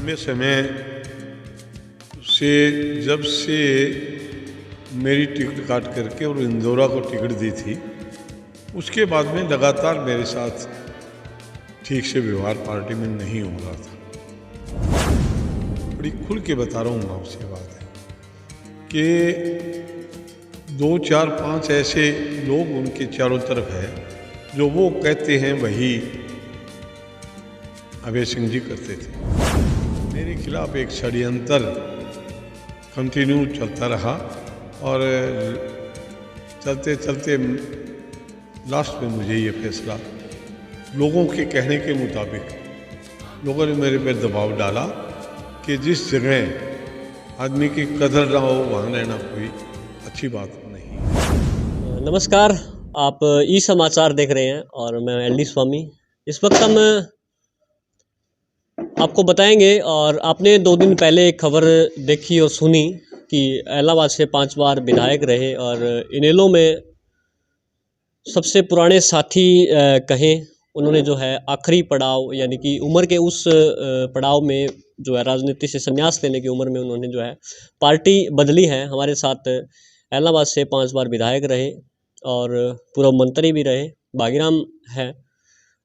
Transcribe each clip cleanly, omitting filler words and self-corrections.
लंबे समय से जब से मेरी टिकट काट करके और इंदौरा को टिकट दी थी, उसके बाद में लगातार मेरे साथ ठीक से व्यवहार पार्टी में नहीं हो रहा था। बड़ी खुल के बता रहा हूँ आपसे बात है कि 2, 4, 5 ऐसे लोग उनके चारों तरफ है जो वो कहते हैं वही अभय सिंह जी करते थे। मेरे खिलाफ एक षड्यंत्र कंटिन्यू चलता रहा और चलते चलते लास्ट में मुझे ये फैसला लोगों के कहने के मुताबिक लोगों ने मेरे पर दबाव डाला कि जिस जगह आदमी की कदर ना हो वहाँ रहना कोई अच्छी बात नहीं। नमस्कार, आप ई समाचार देख रहे हैं और मैं एल डी स्वामी। इस वक्त हम आपको बताएंगे, और आपने 2 दिन पहले एक खबर देखी और सुनी कि इलाहाबाद से 5 बार विधायक रहे और इनेलो में सबसे पुराने साथी कहें, उन्होंने जो है आखिरी पड़ाव यानी कि उम्र के उस पड़ाव में जो है राजनीति से संन्यास लेने की उम्र में उन्होंने जो है पार्टी बदली है। हमारे साथ इलाहाबाद से 5 बार विधायक रहे और पूर्व मंत्री भी रहे, भागीराम है।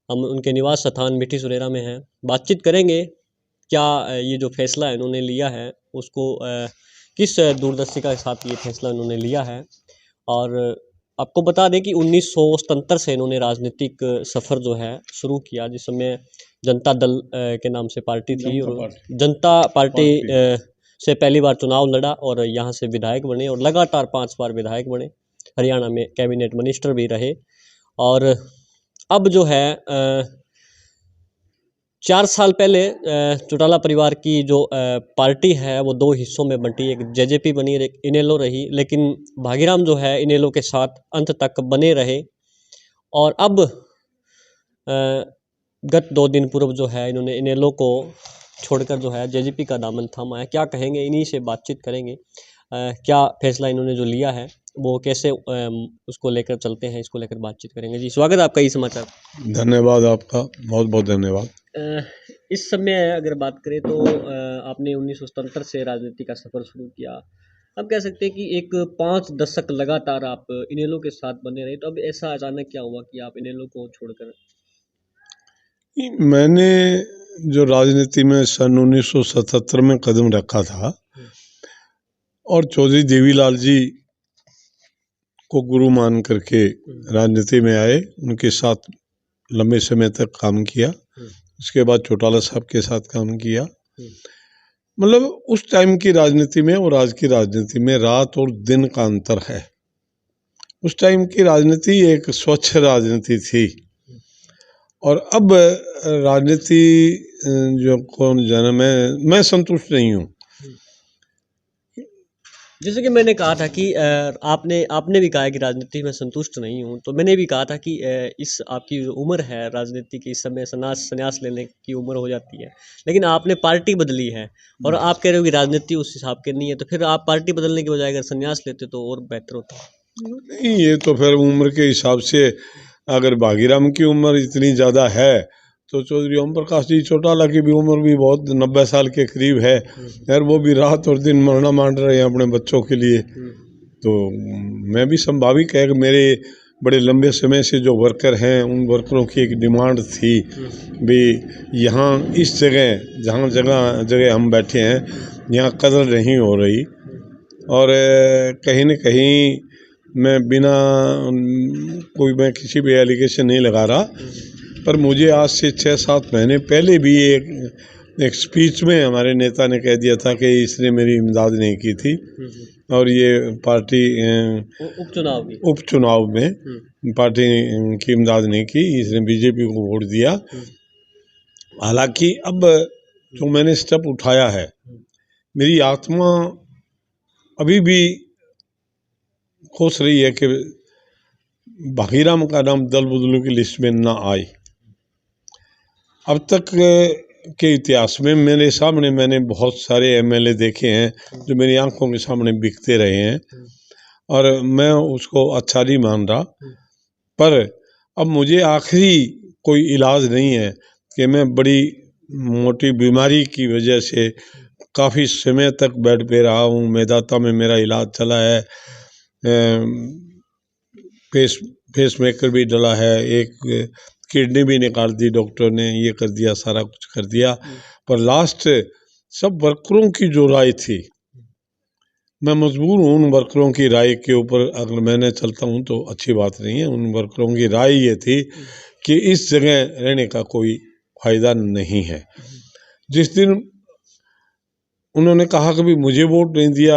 हम उनके निवास स्थान मिट्टी सुरेरा में हैं। बातचीत करेंगे क्या ये जो फैसला इन्होंने लिया है उसको किस दूरदर्शी के साथ ये फैसला इन्होंने लिया है। और आपको बता दें कि 1977 से इन्होंने राजनीतिक सफ़र जो है शुरू किया, जिस समय जनता दल के नाम से पार्टी थी और जनता पार्टी से पहली बार चुनाव लड़ा और यहाँ से विधायक बने और लगातार 5 बार विधायक बने। हरियाणा में कैबिनेट मिनिस्टर भी रहे और अब जो है 4 साल पहले चौटाला परिवार की जो पार्टी है वो 2 हिस्सों में बंटी, एक जेजेपी बनी और एक इनेलो रही। लेकिन भागीराम जो है इनेलो के साथ अंत तक बने रहे और अब गत 2 दिन पूर्व जो है इन्होंने इनेलो को छोड़कर जो है जेजेपी का दामन थामा है। क्या कहेंगे, इन्हीं से बातचीत करेंगे। क्या फैसला इन्होंने जो लिया है वो कैसे उसको लेकर चलते हैं, इसको लेकर बातचीत करेंगे। जी स्वागत है आपका ई समाचार। धन्यवाद आपका, बहुत बहुत धन्यवाद। इस समय अगर बात करें तो आपने 1977 से राजनीति का सफ़र शुरू किया। अब कह सकते हैं कि एक 5 दशक लगातार आप इनेलो के साथ बने रहे, तो अब ऐसा अचानक क्या हुआ कि आप इनेलो को छोड़कर? मैंने जो राजनीति में सन 1977 में कदम रखा था और चौधरी देवीलाल जी को गुरु मान करके राजनीति में आए, उनके साथ लंबे समय तक काम किया। उसके बाद चौटाला साहब के साथ काम किया। मतलब उस टाइम की राजनीति में और आज की राजनीति में रात और दिन का अंतर है। उस टाइम की राजनीति एक स्वच्छ राजनीति थी और अब राजनीति जो कौन जाने, मैं संतुष्ट नहीं हूँ। जैसे कि मैंने कहा था कि आपने भी कहा कि राजनीति में संतुष्ट नहीं हूँ, तो मैंने भी कहा था कि इस आपकी जो उम्र है राजनीति की, इस समय संन्यास लेने की उम्र हो जाती है, लेकिन आपने पार्टी बदली है और आप कह रहे हो कि राजनीति उस हिसाब के नहीं है, तो फिर आप पार्टी बदलने की बजाय अगर संन्यास लेते तो और बेहतर होता। नहीं, ये तो फिर उम्र के हिसाब से अगर भागीराम की उम्र इतनी ज़्यादा है तो चौधरी ओम प्रकाश जी चौटाला की भी उम्र भी बहुत 90 साल के करीब है यार। वो भी रात और दिन मरना मान रहे हैं अपने बच्चों के लिए। तो मैं भी संभाविक है कि मेरे बड़े लंबे समय से जो वर्कर हैं उन वर्करों की एक डिमांड थी भी यहाँ इस जगह जहाँ जगह हम बैठे हैं यहाँ कदर नहीं हो रही। और कहीं न कहीं मैं बिना मैं किसी भी एलिगेशन नहीं लगा रहा, पर मुझे आज से 6-7 महीने पहले भी एक स्पीच में हमारे नेता ने कह दिया था कि इसने मेरी इमदाद नहीं की थी और ये पार्टी उपचुनाव में पार्टी की इमदाद नहीं की, इसने बीजेपी को वोट दिया। हालांकि अब जो मैंने स्टेप उठाया है, मेरी आत्मा अभी भी खुश रही है कि भागीराम का नाम दल बदलू की लिस्ट में ना आए। अब तक के इतिहास में मेरे सामने मैंने बहुत सारे एमएलए देखे हैं जो मेरी आंखों के सामने बिकते रहे हैं और मैं उसको अच्छा नहीं मान रहा। पर अब मुझे आखिरी कोई इलाज नहीं है कि मैं बड़ी मोटी बीमारी की वजह से काफ़ी समय तक बेड पे रहा हूँ। मेदाता में मेरा इलाज चला है, फेस मेकर भी डला है, एक किडनी भी निकाल दी डॉक्टर ने, ये कर दिया, सारा कुछ कर दिया। पर लास्ट सब वर्करों की जो राय थी, मैं मजबूर हूँ उन वर्करों की राय के ऊपर, अगर मैंने चलता हूँ तो अच्छी बात नहीं है। उन वर्करों की राय ये थी कि इस जगह रहने का कोई फायदा नहीं है। जिस दिन उन्होंने कहा कभी मुझे वोट नहीं दिया,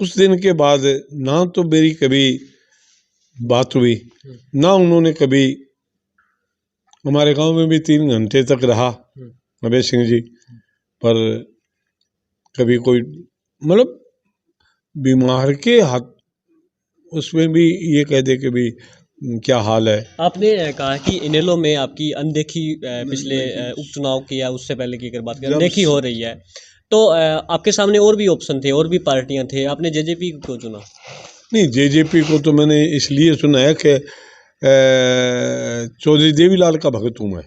उस दिन के बाद ना तो मेरी कभी बात हुई, ना उन्होंने कभी, हमारे गांव में भी 3 घंटे तक रहा अभय सिंह जी, पर कभी कोई मतलब बीमार के हाथ, उसमें भी ये कह दे कि भी क्या हाल है। आपने कहा कि इनेलो में आपकी अनदेखी पिछले उपचुनाव की या उससे पहले की अगर बात करें अनदेखी हो रही है, तो आपके सामने और भी ऑप्शन थे, और भी पार्टियां थे, आपने जेजेपी को चुना? नहीं, जेजेपी को तो मैंने इसलिए सुना है कि चौधरी देवीलाल का भगत हूँ मैं,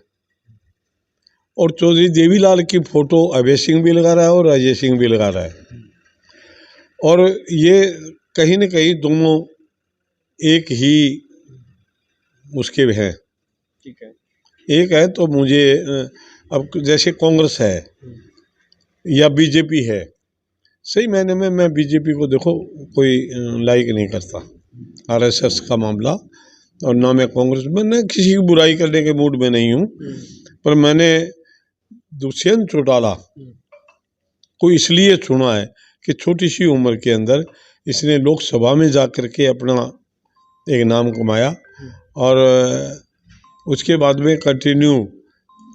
और चौधरी देवीलाल की फोटो अभय सिंह भी लगा रहा है और अजय सिंह भी लगा रहा है, और ये कहीं न कहीं दोनों एक ही उसके हैं। ठीक है। एक है तो मुझे अब जैसे कांग्रेस है या बीजेपी है, सही मायने में मैं बीजेपी को देखो कोई लाइक नहीं करता, आरएसएस का मामला, और ना मैं कांग्रेस में, न किसी की बुराई करने के मूड में नहीं हूँ। पर मैंने दुष्यंत चौटाला को इसलिए चुना है कि छोटी सी उम्र के अंदर इसने लोकसभा में जा कर के अपना एक नाम कमाया, और उसके बाद में कंटिन्यू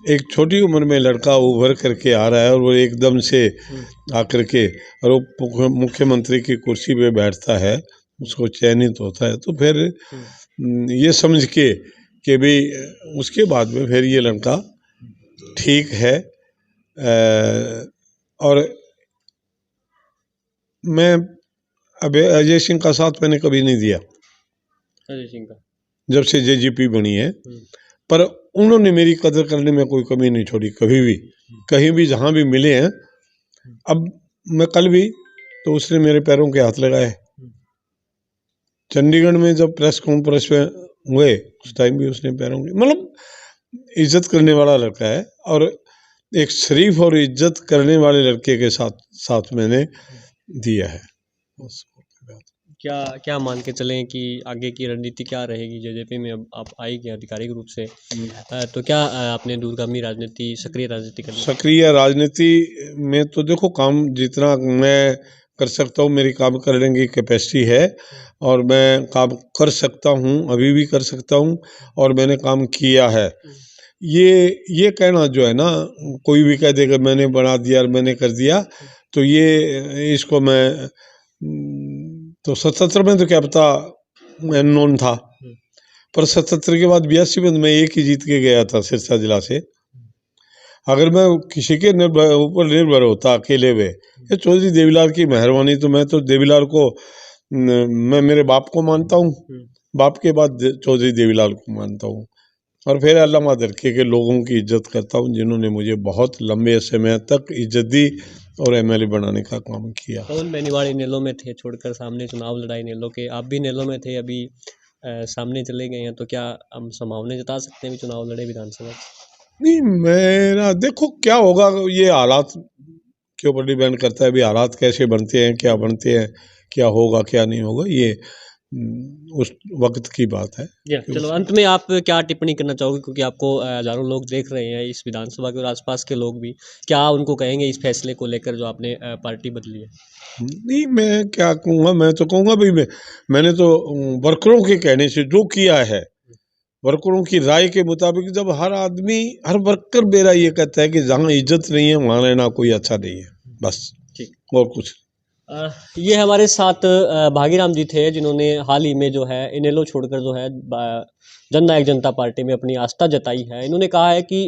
एक छोटी उम्र में लड़का उभर करके आ रहा है, और वो एकदम से आकर के और वो मुख्यमंत्री की कुर्सी पे बैठता है, उसको चयनित होता है। तो फिर ये समझ के कि भी उसके बाद में फिर ये लड़का ठीक है। और मैं अब अजय सिंह का साथ मैंने कभी नहीं दिया, अजय सिंह का, जब जब से जेजेपी बनी है, पर उन्होंने मेरी कदर करने में कोई कमी नहीं छोड़ी कभी भी, कहीं भी जहाँ भी मिले हैं। अब मैं कल भी तो उसने मेरे पैरों के हाथ लगाए, चंडीगढ़ में जब प्रेस कॉन्फ्रेंस में हुए उस टाइम भी उसने पैरों के, मतलब इज्जत करने वाला लड़का है, और एक शरीफ और इज्जत करने वाले लड़के के साथ साथ मैंने दिया है। क्या क्या मान के चलें कि आगे की रणनीति क्या रहेगी जेजेपी में? अब आप आएंगे आधिकारिक रूप से, तो क्या आपने दूरगामी राजनीति, सक्रिय राजनीति करनी? सक्रिय राजनीति में तो देखो काम जितना मैं कर सकता हूँ, मेरी काम करने की कैपेसिटी है, और मैं काम कर सकता हूँ, अभी भी कर सकता हूँ, और मैंने काम किया है। ये कहना जो है ना, कोई भी कह देगा मैंने बना दिया और मैंने कर दिया, तो ये इसको मैं तो 77 में तो क्या पता अननोन था, पर 77 के बाद 82 में मैं एक ही जीत के गया था सिरसा जिला से। अगर मैं किसी के ऊपर निर्भर होता अकेले में, ये चौधरी देवीलाल की मेहरबानी, तो मैं तो देवीलाल को मैं मेरे बाप को मानता हूँ, बाप के बाद चौधरी देवीलाल को मानता हूँ, और फिर अल्लामा दरके के लोगों की इज्जत करता हूँ जिन्होंने मुझे बहुत लंबे समय तक इज्जत दी और एमएलए बनाने का काम किया। पवन बेनीवाल इनेलो में थे, छोड़कर सामने चुनाव लड़ाई इनेलो के, आप भी इनेलो में थे, अभी सामने चले गए हैं, तो क्या हम संभावना जता सकते हैं भी चुनाव लड़े विधानसभा? नहीं, मेरा देखो क्या होगा, ये हालात के ऊपर डिपेंड करता है, भी हालात कैसे बनते हैं, क्या बनते हैं, क्या होगा क्या नहीं होगा, ये उस वक्त की बात है। चलो अंत में आप क्या टिप्पणी करना चाहोगे, क्योंकि आपको हजारों लोग देख रहे हैं इस विधानसभा के और आसपास के लोग भी, क्या उनको कहेंगे इस फैसले को लेकर जो आपने पार्टी बदली है? नहीं, मैं क्या कहूँगा, मैं तो कहूँगा भाई मैंने तो वर्करों के कहने से जो किया है, वर्करों की राय के मुताबिक, जब हर आदमी, हर वर्कर मेरा ये कहता है कि जहाँ इज्जत नहीं है वहाँ रहना कोई अच्छा नहीं है, बस, ठीक। और कुछ। ये हमारे साथ भागीराम जी थे, जिन्होंने हाल ही में जो है इनेलो छोड़कर जो है जननायक जनता पार्टी में अपनी आस्था जताई है। इन्होंने कहा है कि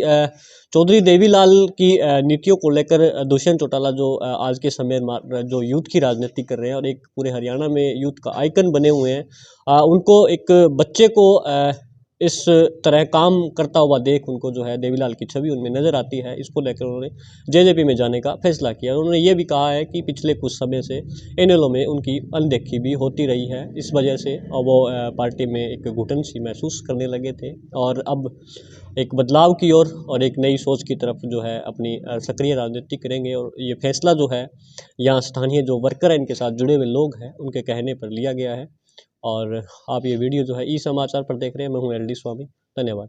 चौधरी देवीलाल की नीतियों को लेकर दुष्यंत चौटाला जो आज के समय जो यूथ की राजनीति कर रहे हैं और एक पूरे हरियाणा में यूथ का आइकन बने हुए हैं, उनको एक बच्चे को इस तरह काम करता हुआ देख उनको जो है देवीलाल की छवि उनमें नज़र आती है। इसको लेकर उन्होंने जेजेपी में जाने का फैसला किया। उन्होंने ये भी कहा है कि पिछले कुछ समय से इनेलो में उनकी अनदेखी भी होती रही है, इस वजह से वो पार्टी में एक घुटन सी महसूस करने लगे थे और अब एक बदलाव की ओर और एक नई सोच की तरफ जो है अपनी सक्रिय राजनीति करेंगे। और ये फैसला जो है यहाँ स्थानीय जो वर्कर हैं, इनके साथ जुड़े हुए लोग हैं, उनके कहने पर लिया गया है। और आप ये वीडियो जो है ई समाचार पर देख रहे हैं। मैं हूँ LD स्वामी। धन्यवाद।